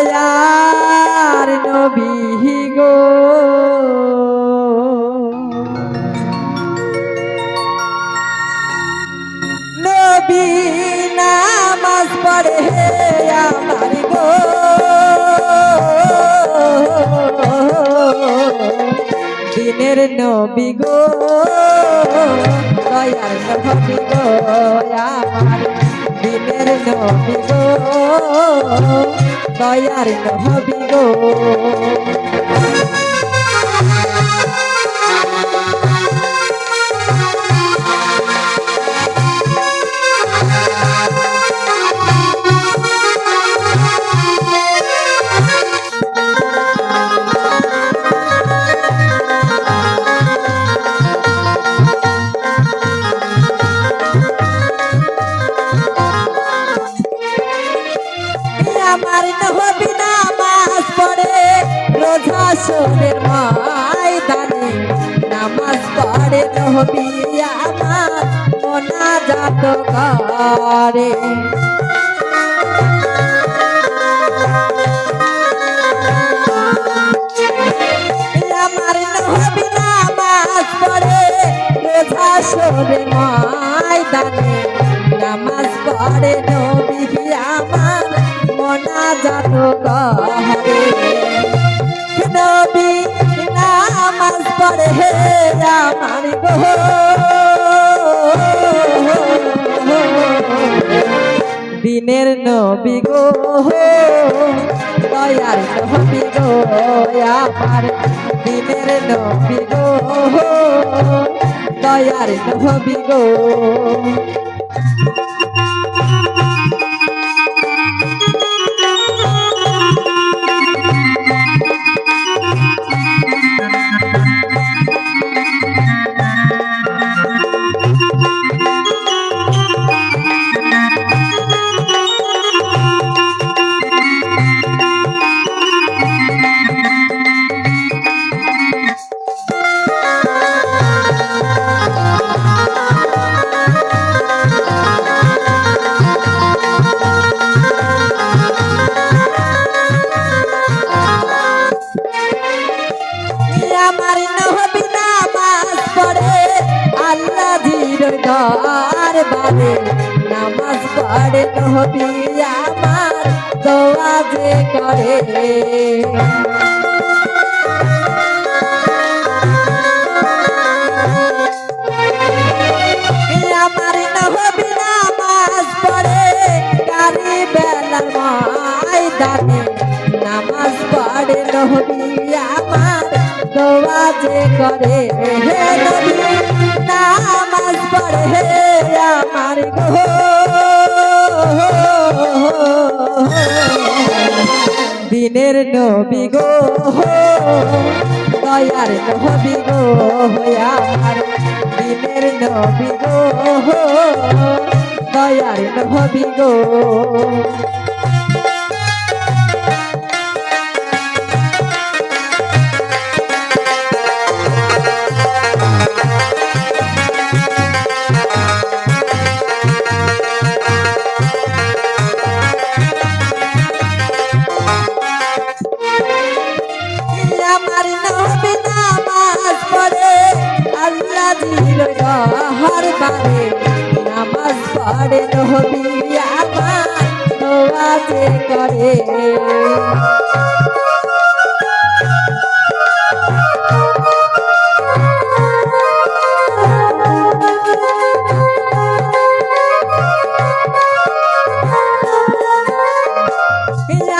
দয়ার নবী গো নবী নামাজ পড়ে আমার গো দিনের নবী গো দয়ার নবী গো আমার দিনের নবী গো দয়ার নবী গো আমার নবী নামাজ পড়ে রোজা শোনের ময়দানে নামাজ পড়ে নবী আমার মোনাজাত করে আমার নবী নামাজ পড়ে রোজা শোনের ময়দানে নামাজ পড়ে নবী আমার মোনাজাত করে নবী নামাজ পড়ে আমার গো দিনের নবী গো দয়ার নবী গো আমার দিনের নবী গো দয়ার নবী গো আমার নবী নামাজ পড়ে আল্লাহ দরবারে নামাজ পড়ে নবী আমার দোয়া যে করে আমার নবী নামাজ পড়ে কারি বেলার ময়দানে নামাজ পড়ে নবী আমার দোয়া যে করে হে নবী নামাজ পড়ে আমার গো দিনের নবী গো দয়ার নবী গো আমার দিনের নবী গো দয়ার নবী গো আমার নবী নামাজ পড়ে আল্লাহ দরবারে নামাজ পড়ে নবী আমার দোয়া যে করে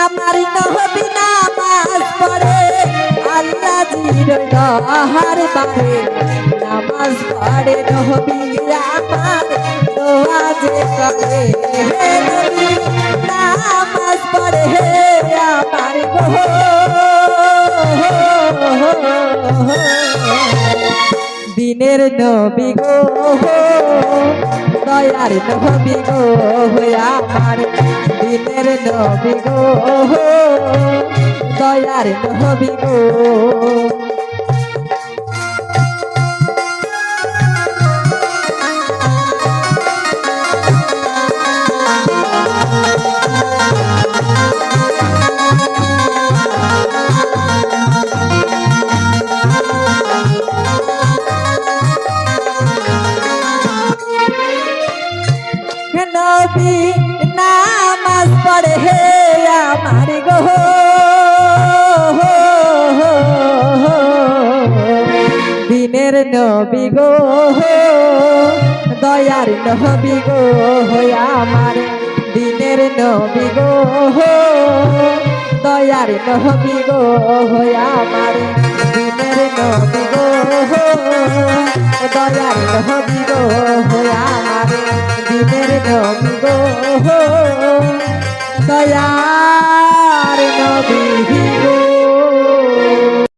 আমার নবী নামাজ পড়ে আল্লাহ দরবারে নামাজ পড়ে নবী আমার দোয়া যে করে হে নবী নামাজ পড়ে আমার গো দিনের নবী গো দয়ার নবী গো আমার দিনের নবী গো দয়ার নবী গো দিনের নবী গো দয়ার নবী গো আমার দিনের নবী গো দয়ার নবী গো আমার দিনের নবী গো দয়ার নবী গো আমার দিনের নবী গো দয়ার নবী গো।